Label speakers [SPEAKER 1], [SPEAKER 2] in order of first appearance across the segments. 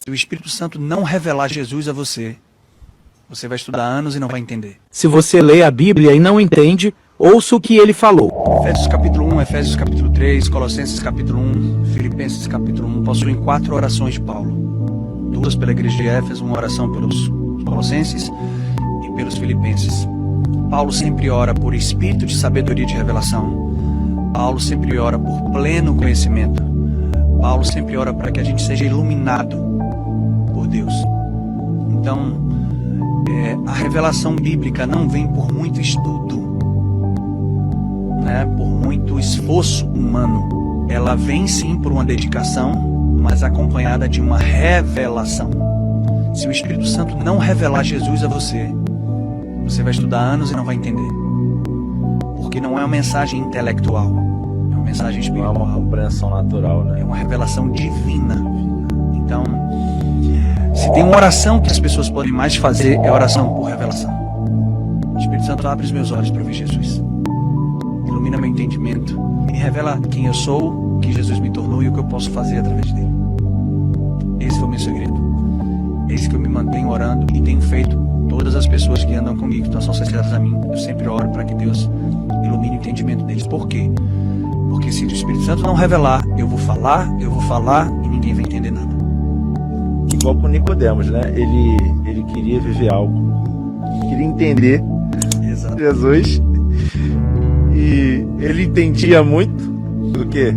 [SPEAKER 1] Se o Espírito Santo não revelar Jesus a você, você vai estudar anos e não vai entender.
[SPEAKER 2] Se você lê a Bíblia e não entende, ouça o que ele falou.
[SPEAKER 1] Efésios capítulo 1, Efésios capítulo 3, Colossenses capítulo 1, Filipenses capítulo 1, possuem 4 orações de Paulo. 2 pela igreja de Éfeso, uma oração pelos Colossenses e pelos Filipenses. Paulo sempre ora por espírito de sabedoria e de revelação. Paulo sempre ora por pleno conhecimento. Paulo sempre ora para que a gente seja iluminado por Deus. Então, a revelação bíblica não vem por muito estudo, né, por muito esforço humano. Ela vem sim por uma dedicação, mas acompanhada de uma revelação. Se o Espírito Santo não revelar Jesus a você, você vai estudar anos e não vai entender. Porque não é uma mensagem intelectual, é uma mensagem espiritual.
[SPEAKER 3] Não é uma compreensão natural, né?
[SPEAKER 1] É uma revelação divina. Então, se tem uma oração que as pessoas podem mais fazer, é a oração por revelação. O Espírito Santo abre os meus olhos para ver Jesus. Ilumina meu entendimento. Me revela quem eu sou, o que Jesus me tornou e o que eu posso fazer através dele. Esse foi o meu segredo. Esse que eu me mantenho orando e tenho feito. Todas as pessoas que andam comigo, que estão associadas a mim, eu sempre oro para que Deus ilumine o entendimento deles. Por quê? Porque se o Espírito Santo não revelar, eu vou falar e ninguém vai entender nada.
[SPEAKER 3] Igual com Nicodemos, né? Ele queria viver algo, queria entender
[SPEAKER 1] Exato.
[SPEAKER 3] Jesus, e ele entendia muito do que?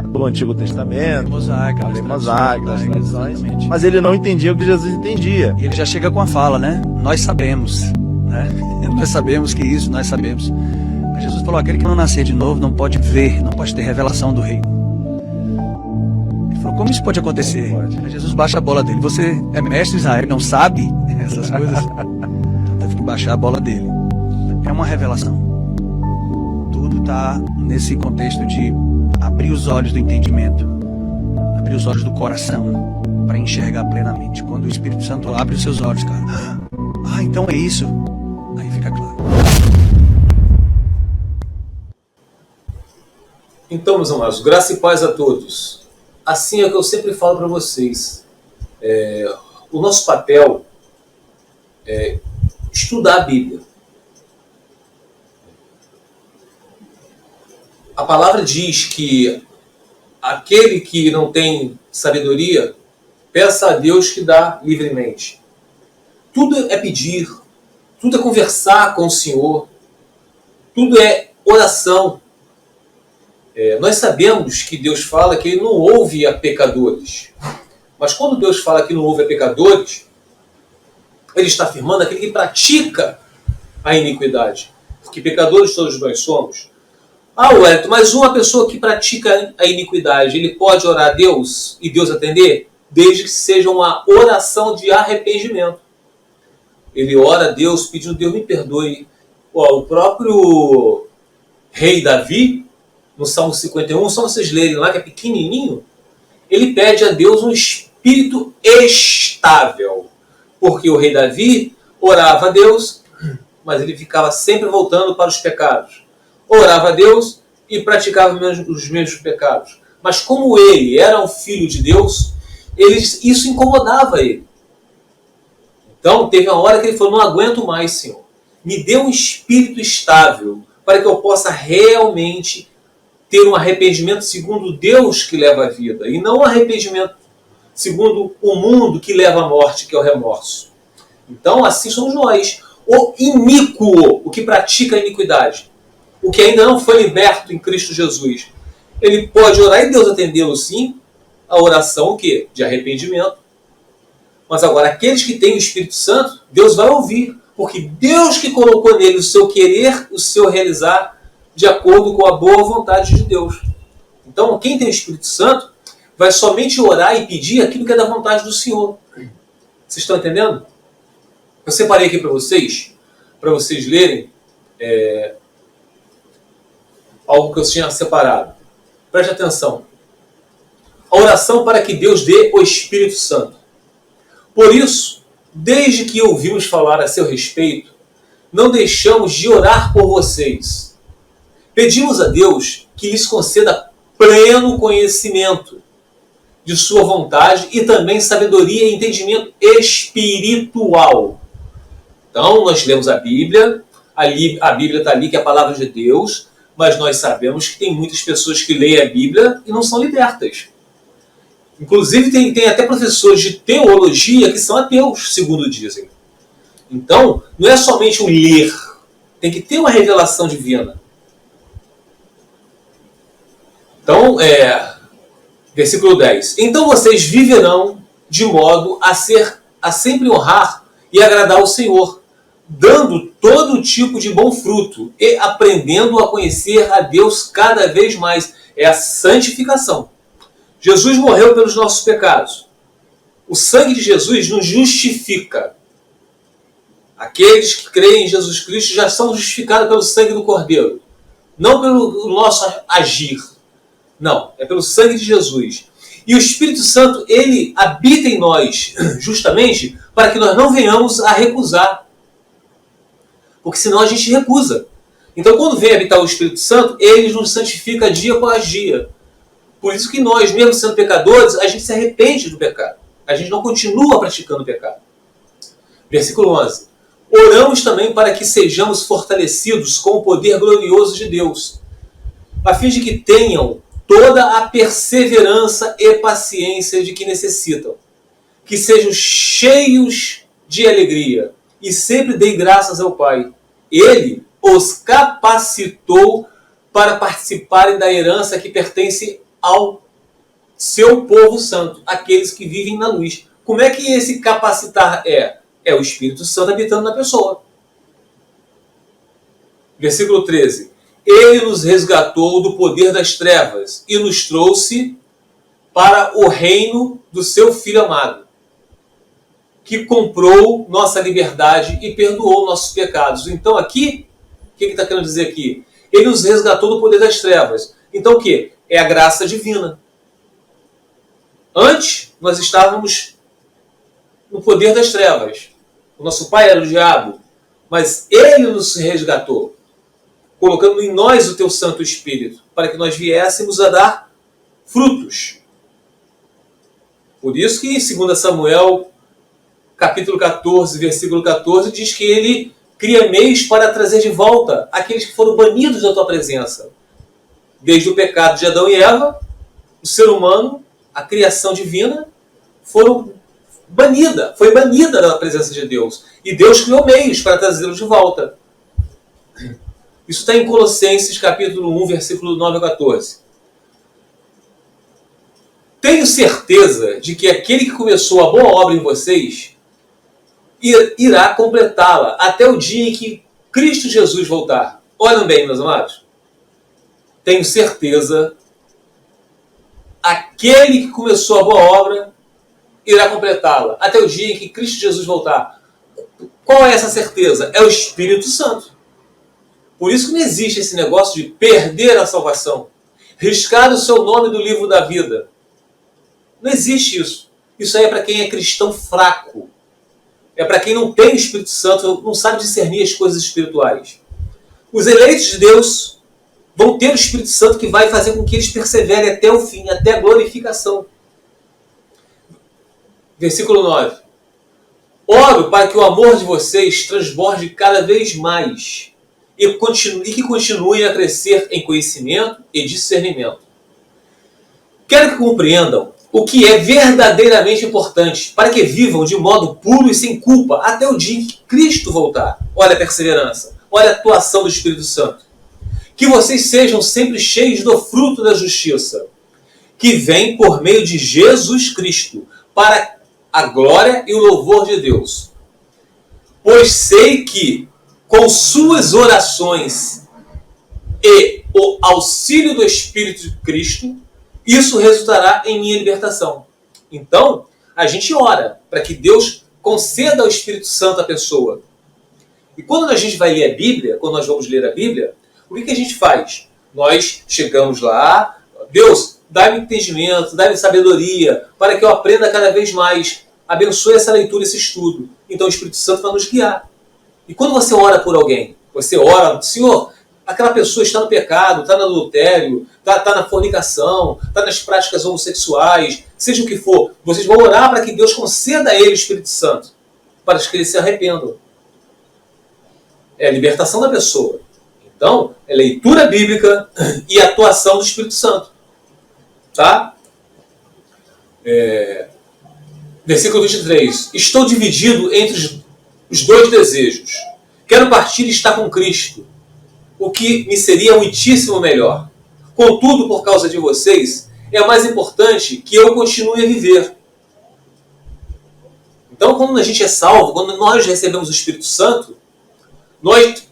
[SPEAKER 3] Do Antigo Testamento, a lei mosaica, as tradições, mas ele não entendia o que Jesus entendia.
[SPEAKER 1] E ele já chega com a fala, né? Nós sabemos, né? Nós sabemos que isso, nós sabemos. Mas Jesus falou, aquele que não nascer de novo não pode ver, não pode ter revelação do reino. Ele falou, como isso pode acontecer? Mas Jesus baixa a bola dele. Você é mestre Israel e não sabe essas coisas? Teve que baixar a bola dele. É uma revelação. Tudo está nesse contexto de abrir os olhos do entendimento, abrir os olhos do coração para enxergar plenamente. Quando o Espírito Santo abre os seus olhos, cara, então é isso. Aí fica claro.
[SPEAKER 4] Então, meus amados, graça e paz a todos. Assim é o que eu sempre falo para vocês. O nosso papel é estudar a Bíblia. A palavra diz que aquele que não tem sabedoria, peça a Deus que dá livremente. Tudo é pedir, tudo é conversar com o Senhor, tudo é oração. Nós sabemos que Deus fala que Ele não ouve a pecadores. Mas quando Deus fala que não ouve a pecadores, Ele está afirmando aquele que pratica a iniquidade. Porque pecadores todos nós somos. Wellington, mas uma pessoa que pratica a iniquidade, ele pode orar a Deus e Deus atender? Desde que seja uma oração de arrependimento. Ele ora a Deus pedindo, Deus me perdoe. O próprio rei Davi, no Salmo 51, só vocês lerem lá, que é pequenininho, ele pede a Deus um espírito estável. Porque o rei Davi orava a Deus, mas ele ficava sempre voltando para os pecados. Orava a Deus e praticava os mesmos pecados. Mas como ele era um filho de Deus, isso incomodava ele. Então teve uma hora que ele falou, não aguento mais, Senhor. Me dê um espírito estável para que eu possa realmente ter um arrependimento segundo Deus que leva a vida. E não um arrependimento segundo o mundo que leva à morte, que é o remorso. Então assim somos nós. O iníquo, o que pratica a iniquidade, o que ainda não foi liberto em Cristo Jesus, ele pode orar e Deus atendê-lo sim, a oração o quê? De arrependimento. Mas agora, aqueles que têm o Espírito Santo, Deus vai ouvir, porque Deus que colocou nele o seu querer, o seu realizar, de acordo com a boa vontade de Deus. Então, quem tem o Espírito Santo, vai somente orar e pedir aquilo que é da vontade do Senhor. Vocês estão entendendo? Eu separei aqui para vocês lerem, algo que eu tinha separado. Preste atenção. A oração para que Deus dê o Espírito Santo. Por isso, desde que ouvimos falar a seu respeito, não deixamos de orar por vocês. Pedimos a Deus que lhes conceda pleno conhecimento de sua vontade e também sabedoria e entendimento espiritual. Então, nós lemos a Bíblia está ali, que é a palavra de Deus, mas nós sabemos que tem muitas pessoas que leem a Bíblia e não são libertas. Inclusive, tem até professores de teologia que são ateus, segundo dizem. Então, não é somente o ler, tem que ter uma revelação divina. Então, versículo 10. Então vocês viverão de modo a sempre honrar e agradar ao Senhor, dando todo tipo de bom fruto e aprendendo a conhecer a Deus cada vez mais. É a santificação. Jesus morreu pelos nossos pecados. O sangue de Jesus nos justifica. Aqueles que creem em Jesus Cristo já são justificados pelo sangue do Cordeiro. Não pelo nosso agir. Não, é pelo sangue de Jesus. E o Espírito Santo, ele habita em nós, justamente para que nós não venhamos a recusar. Porque senão a gente recusa. Então, quando vem habitar o Espírito Santo, ele nos santifica dia após dia. Por isso que nós, mesmo sendo pecadores, a gente se arrepende do pecado. A gente não continua praticando o pecado. Versículo 11. Oramos também para que sejamos fortalecidos com o poder glorioso de Deus, a fim de que tenham toda a perseverança e paciência de que necessitam, que sejam cheios de alegria e sempre deem graças ao Pai. Ele os capacitou para participarem da herança que pertence ao seu povo santo, aqueles que vivem na luz. Como é que esse capacitar é? É o Espírito Santo habitando na pessoa. Versículo 13. Ele nos resgatou do poder das trevas e nos trouxe para o reino do seu Filho amado, que comprou nossa liberdade e perdoou nossos pecados. Então aqui, o que está querendo dizer aqui? Ele nos resgatou do poder das trevas. Então o que? É a graça divina. Antes, nós estávamos no poder das trevas. O nosso pai era o diabo, mas ele nos resgatou, colocando em nós o teu Santo Espírito, para que nós viéssemos a dar frutos. Por isso que em 2 Samuel, capítulo 14, versículo 14, diz que ele cria meios para trazer de volta aqueles que foram banidos da tua presença. Desde o pecado de Adão e Eva, o ser humano, a criação divina, foi banida da presença de Deus. E Deus criou meios para trazê-los de volta. Isso está em Colossenses, capítulo 1, versículo 9 a 14. Tenho certeza de que aquele que começou a boa obra em vocês irá completá-la até o dia em que Cristo Jesus voltar. Olhem bem, meus amados. Tenho certeza, aquele que começou a boa obra irá completá-la até o dia em que Cristo Jesus voltar. Qual é essa certeza? É o Espírito Santo. Por isso que não existe esse negócio de perder a salvação, riscar o seu nome do livro da vida. Não existe isso. Isso aí é para quem é cristão fraco. É para quem não tem o Espírito Santo, não sabe discernir as coisas espirituais. Os eleitos de Deus vão ter o Espírito Santo que vai fazer com que eles perseverem até o fim, até a glorificação. Versículo 9. Oro para que o amor de vocês transborde cada vez mais e que continuem a crescer em conhecimento e discernimento. Quero que compreendam o que é verdadeiramente importante para que vivam de modo puro e sem culpa até o dia em que Cristo voltar. Olha a perseverança, olha a atuação do Espírito Santo. Que vocês sejam sempre cheios do fruto da justiça, que vem por meio de Jesus Cristo, para a glória e o louvor de Deus. Pois sei que, com suas orações e o auxílio do Espírito de Cristo, isso resultará em minha libertação. Então, a gente ora para que Deus conceda ao Espírito Santo à pessoa. E quando a gente vai ler a Bíblia, quando nós vamos ler a Bíblia, o que a gente faz? Nós chegamos lá, Deus, dá-me entendimento, dá-me sabedoria, para que eu aprenda cada vez mais. Abençoe essa leitura, esse estudo. Então o Espírito Santo vai nos guiar. E quando você ora por alguém, você ora, Senhor, aquela pessoa está no pecado, está no adultério, está na fornicação, está nas práticas homossexuais, seja o que for, vocês vão orar para que Deus conceda a ele o Espírito Santo, para que eles se arrependam. É a libertação da pessoa. Então, é leitura bíblica e atuação do Espírito Santo. Tá? Versículo 23. Estou dividido entre os dois desejos. Quero partir e estar com Cristo, o que me seria muitíssimo melhor. Contudo, por causa de vocês, é mais importante que eu continue a viver. Então, quando a gente é salvo, quando nós recebemos o Espírito Santo, nós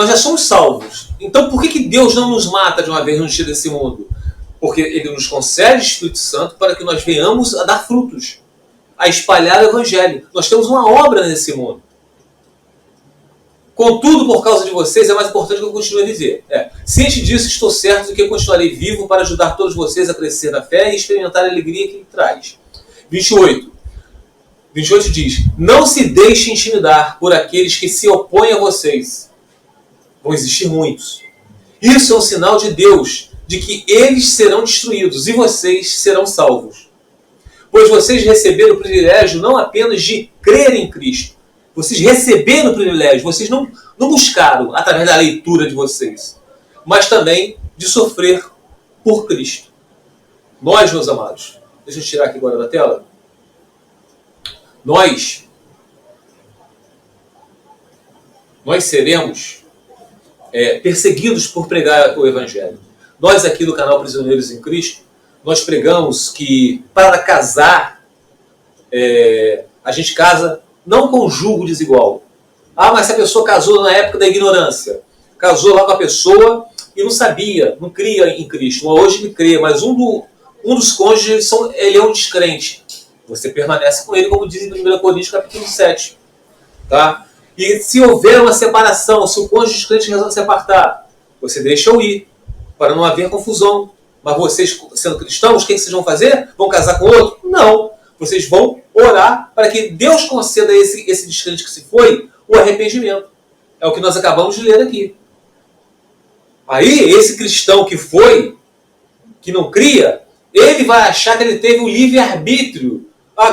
[SPEAKER 4] já somos salvos. Então, por que Deus não nos mata de uma vez e nos tira desse mundo? Porque Ele nos concede o Espírito Santo para que nós venhamos a dar frutos, a espalhar o Evangelho. Nós temos uma obra nesse mundo. Contudo, por causa de vocês, é mais importante que eu continue a viver. Ciente disso, estou certo de que eu continuarei vivo para ajudar todos vocês a crescer na fé e experimentar a alegria que Ele traz. 28 diz: não se deixe intimidar por aqueles que se opõem a vocês. Vão existir muitos. Isso é um sinal de Deus, de que eles serão destruídos e vocês serão salvos. Pois vocês receberam o privilégio não apenas de crer em Cristo. Vocês receberam o privilégio, vocês não buscaram através da leitura de vocês, mas também de sofrer por Cristo. Nós, meus amados, deixa eu tirar aqui agora da tela. Nós seremos perseguidos por pregar o Evangelho. Nós aqui no canal Prisioneiros em Cristo, nós pregamos que para casar, a gente casa não com julgo desigual. Mas se a pessoa casou na época da ignorância, casou lá com a pessoa e não sabia, não cria em Cristo. Hoje ele crê, mas um dos cônjuges ele é um descrente. Você permanece com ele, como diz em 1 Coríntios capítulo 7. Tá? E se houver uma separação, se o cônjuge descrente resolve se apartar, você deixa-o ir, para não haver confusão. Mas vocês, sendo cristãos, o que vocês vão fazer? Vão casar com outro? Não. Vocês vão orar para que Deus conceda a esse descrente que se foi o arrependimento. É o que nós acabamos de ler aqui. Aí, esse cristão que foi, que não cria, ele vai achar que ele teve um livre-arbítrio.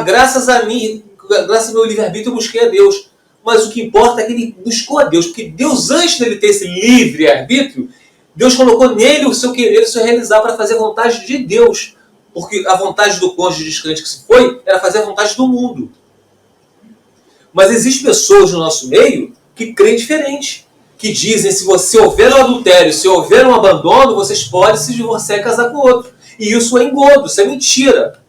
[SPEAKER 4] Graças a mim, graças ao meu livre-arbítrio, eu busquei a Deus. Mas o que importa é que ele buscou a Deus. Porque Deus, antes dele ter esse livre-arbítrio, Deus colocou nele o seu querer, o seu realizar para fazer a vontade de Deus. Porque a vontade do cônjuge descrente que se foi era fazer a vontade do mundo. Mas existem pessoas no nosso meio que creem diferente. Que dizem, se houver um adultério, se houver um abandono, vocês podem se divorciar e casar com outro. E isso é engodo, isso é mentira.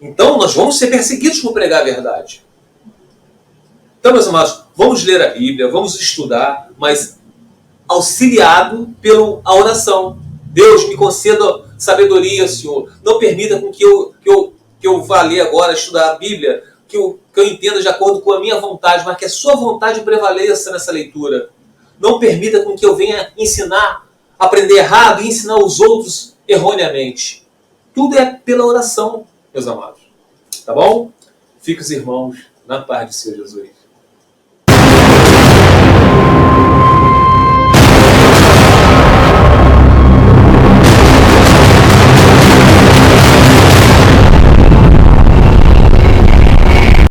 [SPEAKER 4] Então nós vamos ser perseguidos por pregar a verdade. Então, meus amados, vamos ler a Bíblia, vamos estudar, mas auxiliado pela oração. Deus, me conceda sabedoria, Senhor. Não permita com que eu vá ler agora, estudar a Bíblia, que eu entenda de acordo com a minha vontade, mas que a sua vontade prevaleça nessa leitura. Não permita com que eu venha ensinar, aprender errado e ensinar os outros erroneamente. Tudo é pela oração, meus amados. Tá bom? Fique os irmãos na paz de Senhor Jesus.